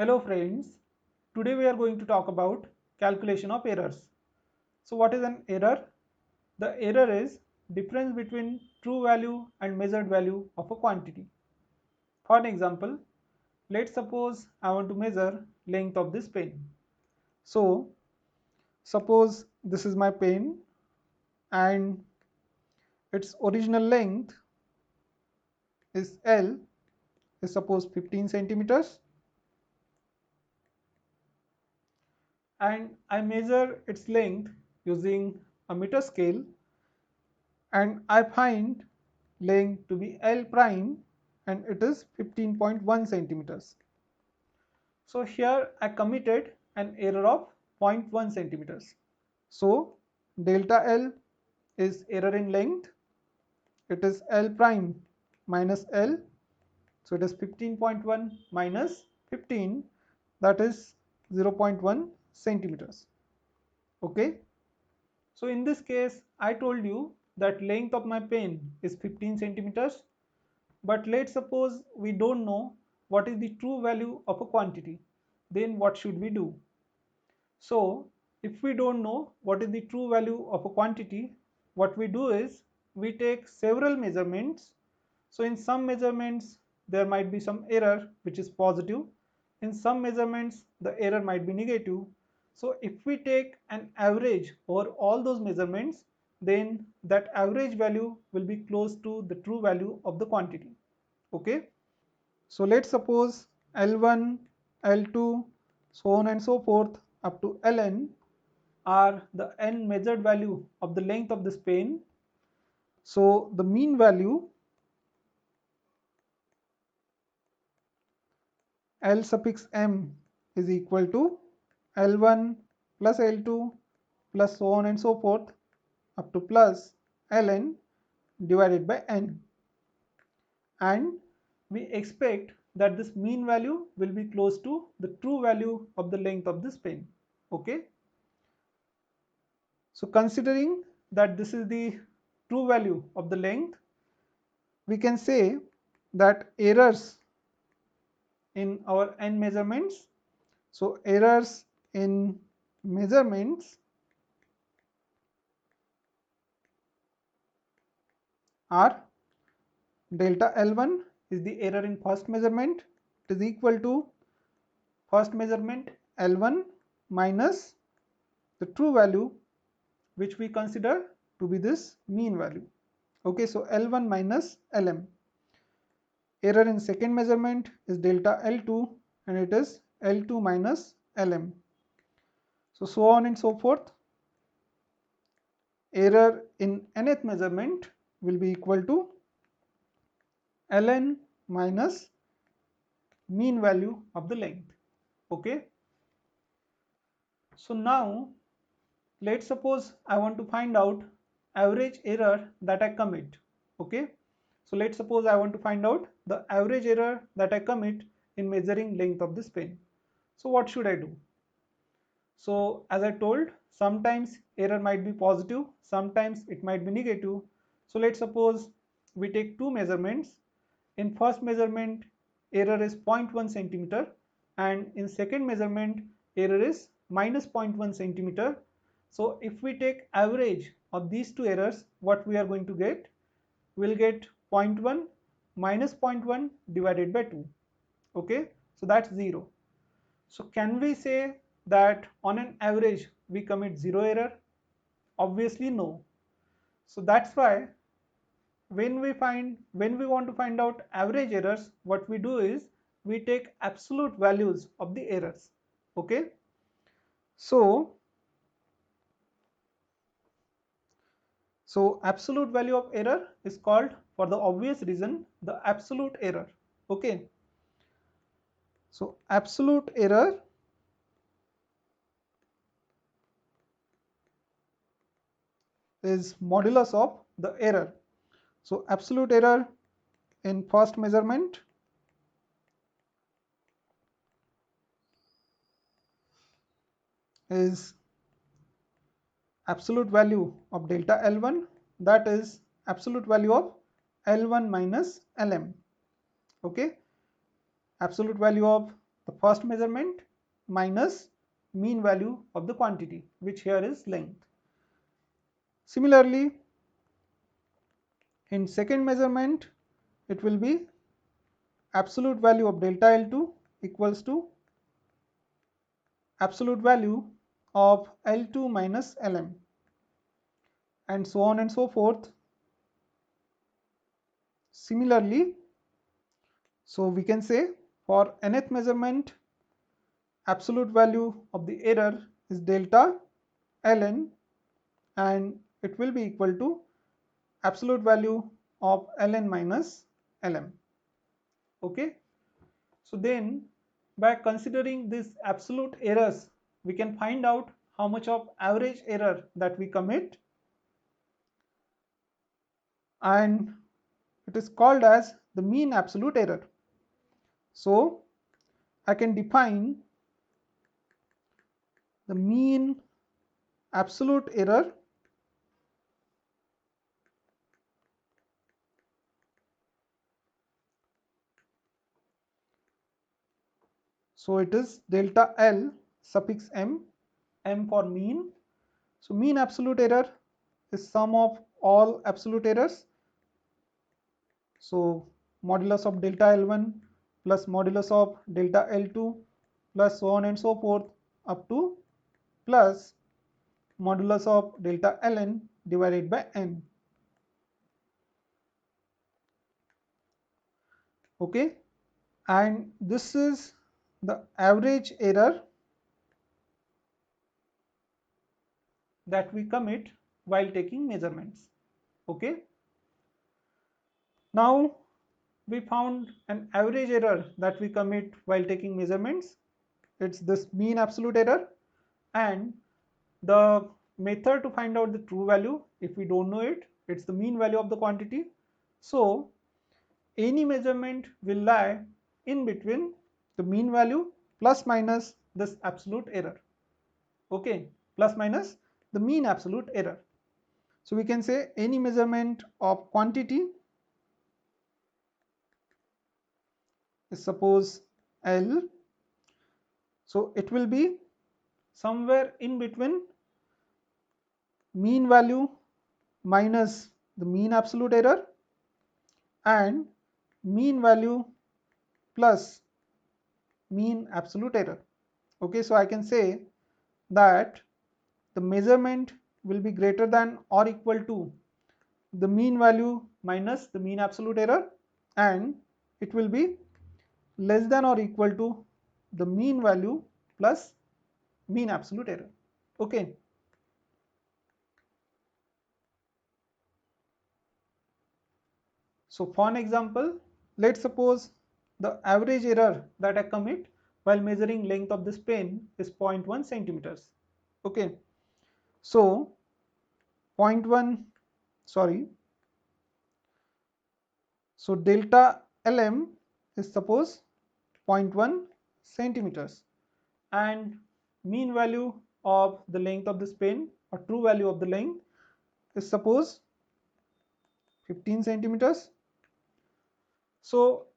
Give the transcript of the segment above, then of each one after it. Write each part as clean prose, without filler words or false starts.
Hello friends, today we are going to talk about calculation of errors. So what is an error? The error is difference between true value and measured value of a quantity. For an example, let's suppose I want to measure length of this pen. So suppose this is my pen and its original length is L, is suppose 15 centimeters, and I measure its length using a meter scale, and I find length to be L prime and it is 15.1 centimeters. So here I committed an error of 0.1 centimeters. So delta L is error in length. It is L prime minus L. So it is 15.1 minus 15, that is 0.1 centimeters. Okay. So in this case, I told you that length of my pen is 15 centimeters. But let's suppose we don't know what is the true value of a quantity. Then what should we do? So if we don't know what is the true value of a quantity, what we do is we take several measurements. So in some measurements there might be some error which is positive. In some measurements the error might be negative. So if we take an average over all those measurements, then that average value will be close to the true value of the quantity. Okay. So let's suppose L1, L2, so on and so forth up to Ln are the n measured value of the length of this pen. So the mean value L suffix m is equal to L1 plus L2 plus so on and so forth up to plus Ln divided by n, and we expect that this mean value will be close to the true value of the length of this pen. Okay. So considering that this is the true value of the length, we can say that errors in our n measurements, so errors in measurements are delta L1 is the error in first measurement, it is equal to first measurement L1 minus the true value which we consider to be this mean value. Okay, so L1 minus Lm. Error in second measurement is delta L2 and it is L2 minus Lm. So on and so forth. Error in nth measurement will be equal to Ln minus mean value of the length. Okay. So now let's suppose I want to find out average error that I commit. Okay. So let's suppose I want to find out the average error that I commit in measuring length of this pen. So what should I do? So as I told, sometimes error might be positive, sometimes it might be negative. So let's suppose we take two measurements. In first measurement, error is 0.1 centimeter, and in second measurement, error is minus 0.1 centimeter. So if we take average of these two errors, what we are going to get? We'll get 0.1 minus 0.1 divided by 2. Okay, so that's 0. So can we say that on an average we commit zero error? Obviously no. So that's why when we want to find out average errors, what we do is we take absolute values of the errors. Okay. So absolute value of error is called, for the obvious reason, the absolute error. Okay. So absolute error is modulus of the error. So absolute error in first measurement is absolute value of delta L1, that is absolute value of L1 minus Lm. Okay, absolute value of the first measurement minus mean value of the quantity, which here is length. Similarly, in second measurement, it will be absolute value of delta L2 equals to absolute value of L2 minus Lm, and so on and so forth. Similarly, so we can say for nth measurement, absolute value of the error is delta Ln, and it will be equal to absolute value of Ln minus Lm. Okay, so then by considering these absolute errors, we can find out how much of average error that we commit, and it is called as the mean absolute error. So I can define the mean absolute error so it is delta L suffix m, m for mean. So mean absolute error is sum of all absolute errors. So modulus of delta L1 plus modulus of delta L2 plus so on and so forth up to plus modulus of delta Ln divided by n. Okay, and this is the average error that we commit while taking measurements. Okay, now we found an average error that we commit while taking measurements. It's this mean absolute error, and the method to find out the true value, if we don't know it, it's the mean value of the quantity. So any measurement will lie in between the mean value plus minus this absolute error. Okay, plus minus the mean absolute error. So we can say any measurement of quantity is suppose L, so it will be somewhere in between mean value minus the mean absolute error and mean value plus mean absolute error. Okay, so I can say that the measurement will be greater than or equal to the mean value minus the mean absolute error, and it will be less than or equal to the mean value plus mean absolute error. Okay, so for an example, let's suppose the average error that I commit while measuring length of this pen is 0.1 centimeters. Okay, so 0.1, sorry, so delta Lm is suppose 0.1 centimeters, and mean value of the length of this pen or true value of the length is suppose 15 centimeters. So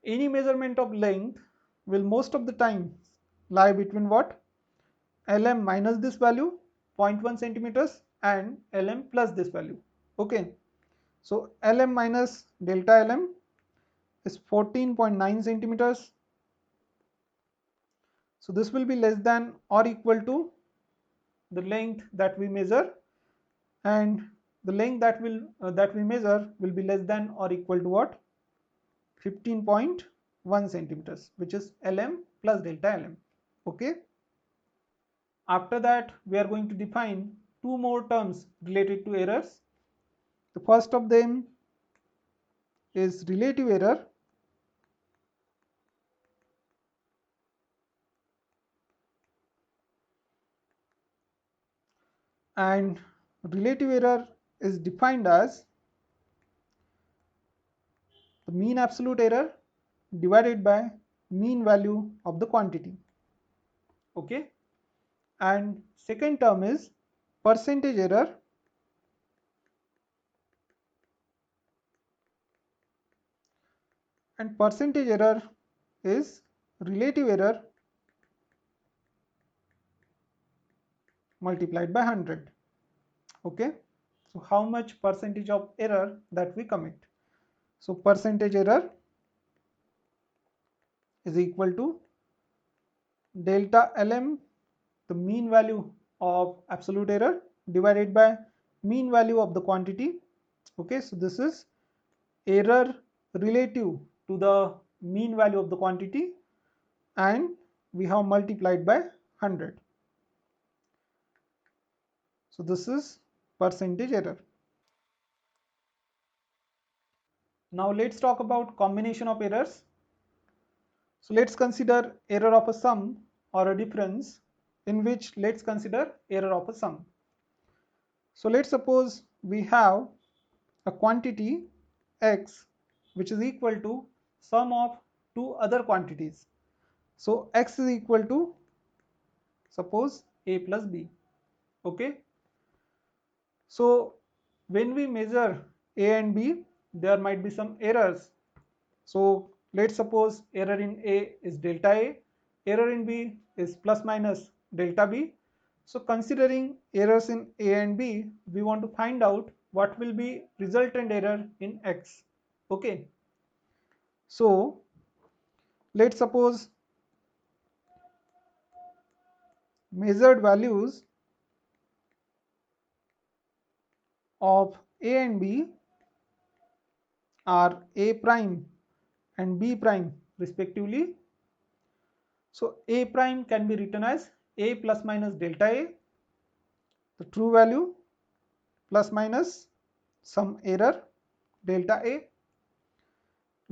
any measurement of length will most of the time lie between what? Lm minus this value 0.1 centimeters and Lm plus this value. Okay, so Lm minus delta Lm is 14.9 centimeters. So this will be less than or equal to the length that we measure, and the length that we measure will be less than or equal to what? 15.1 centimeters, which is Lm plus delta Lm. Okay. After that, we are going to define two more terms related to errors. The first of them is relative error, and relative error is defined as the mean absolute error divided by mean value of the quantity. Okay, and second term is percentage error, and percentage error is relative error multiplied by 100. Okay, so how much percentage of error that we commit? So percentage error is equal to delta lm, the mean value of absolute error, divided by mean value of the quantity. Okay, so this is error relative to the mean value of the quantity, and we have multiplied by 100. So this is percentage error. Now let's talk about combination of errors. So let's consider error of a sum or a difference, in which let's consider error of a sum. So let's suppose we have a quantity x which is equal to sum of two other quantities. So x is equal to, suppose, a plus b. Okay, so when we measure a and b, there might be some errors. So let's suppose error in a is delta a, error in b is plus minus delta b. So considering errors in a and b, we want to find out what will be resultant error in x. Okay, so let's suppose measured values of a and b are a prime and b prime respectively. So a prime can be written as a plus minus delta a, the true value, plus minus some error delta a.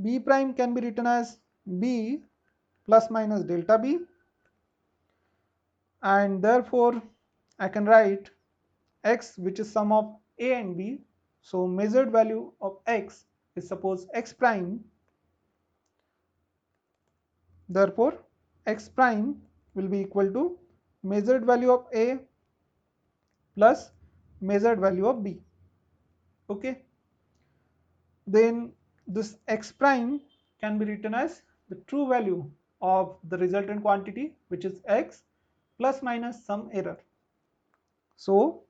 B prime can be written as b plus minus delta b, and therefore I can write x, which is sum of a and b. So measured value of x is, suppose, x prime. Therefore x prime will be equal to measured value of a plus measured value of b. Okay, then this x prime can be written as the true value of the resultant quantity, which is x, plus minus some error. So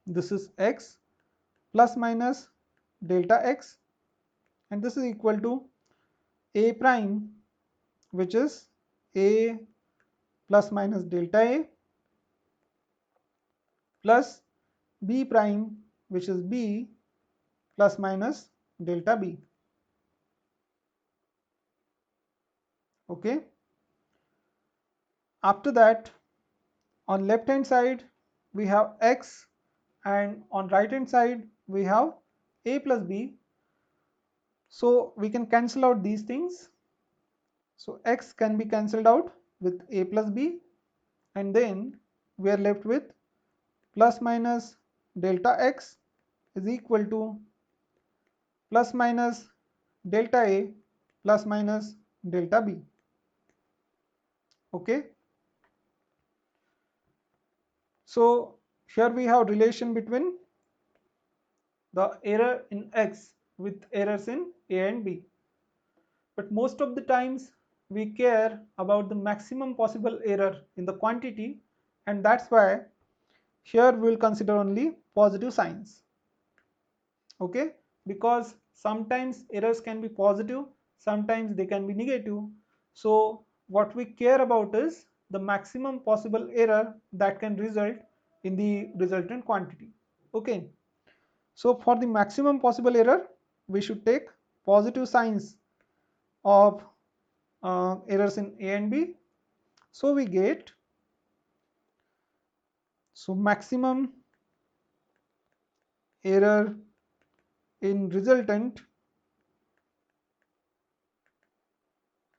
this is x plus minus delta x, and this is equal to a prime, which is a plus minus delta a, plus b prime, which is b plus minus delta b. Okay, after that, on left hand side we have x, and on right hand side we have a plus b. So we can cancel out these things. So x can be cancelled out with a plus b, and then we are left with plus minus delta x is equal to plus minus delta a plus minus delta b. Okay, so here we have relation between the error in x with errors in a and b, but most of the times we care about the maximum possible error in the quantity, and that's why here we will consider only positive signs. Okay, because sometimes errors can be positive, sometimes they can be negative. So what we care about is the maximum possible error that can result in the resultant quantity. Okay, so for the maximum possible error, we should take positive signs of errors in a and b. So we get, so maximum error in resultant,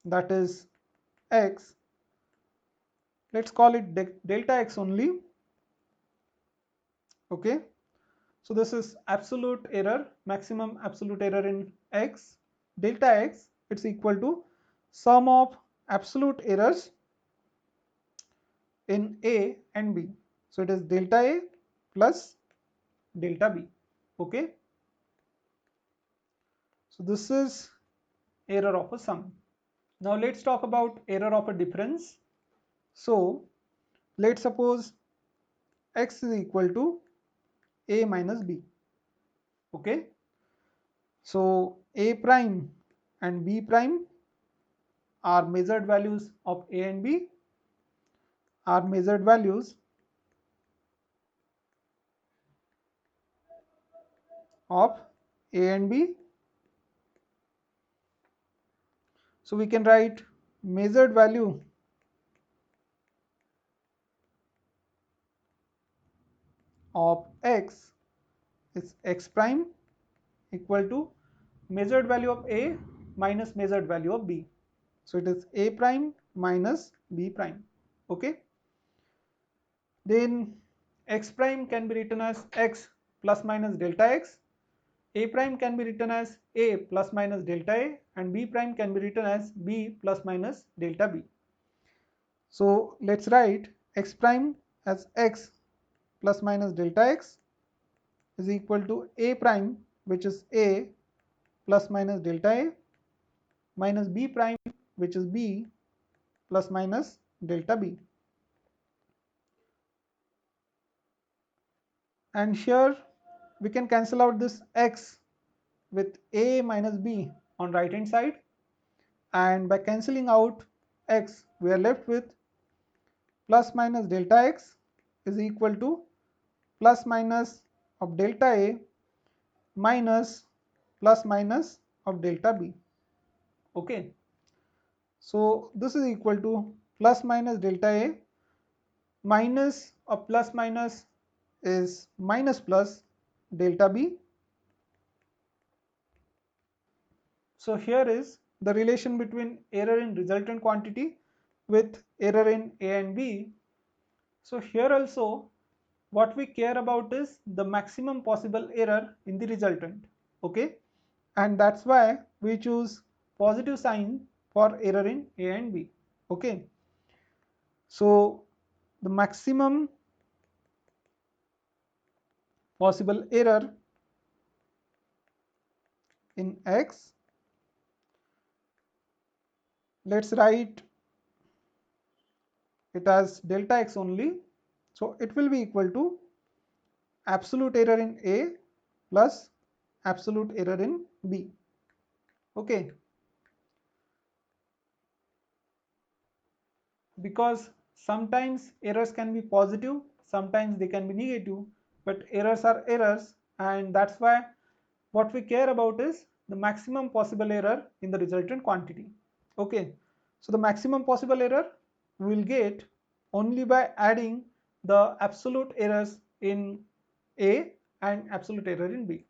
that is x, let's call it delta x only. Okay, so this is absolute error, maximum absolute error in x, delta x, it's equal to sum of absolute errors in a and b. So it is delta a plus delta b. Okay, so this is error of a sum. Now let's talk about error of a difference. So let's suppose x is equal to a minus b. Okay, so a prime and b prime are measured values of a and b, are measured values of a and b. So we can write measured value of x is x prime equal to measured value of a minus measured value of b. So it is a prime minus b prime. Okay, then x prime can be written as x plus minus delta x, a prime can be written as a plus minus delta a, and b prime can be written as b plus minus delta b. So let's write x prime as x plus minus delta x is equal to a prime, which is a plus minus delta a, minus b prime, which is b plus minus delta b. And here we can cancel out this x with a minus b on right hand side, and by cancelling out x we are left with plus minus delta x is equal to plus minus of delta a minus plus minus of delta b. Okay, so this is equal to plus minus delta a minus of plus minus is minus plus delta b. So here is the relation between error in resultant quantity with error in a and b. So here also what we care about is the maximum possible error in the resultant. Okay, and that's why we choose positive sign for error in a and b. Okay, so the maximum possible error in x, let's write it as delta x only, so it will be equal to absolute error in a plus absolute error in b. Okay, because sometimes errors can be positive, sometimes they can be negative, but errors are errors, and that's why what we care about is the maximum possible error in the resultant quantity. Okay, so the maximum possible error we will get only by adding the absolute errors in a and absolute error in b.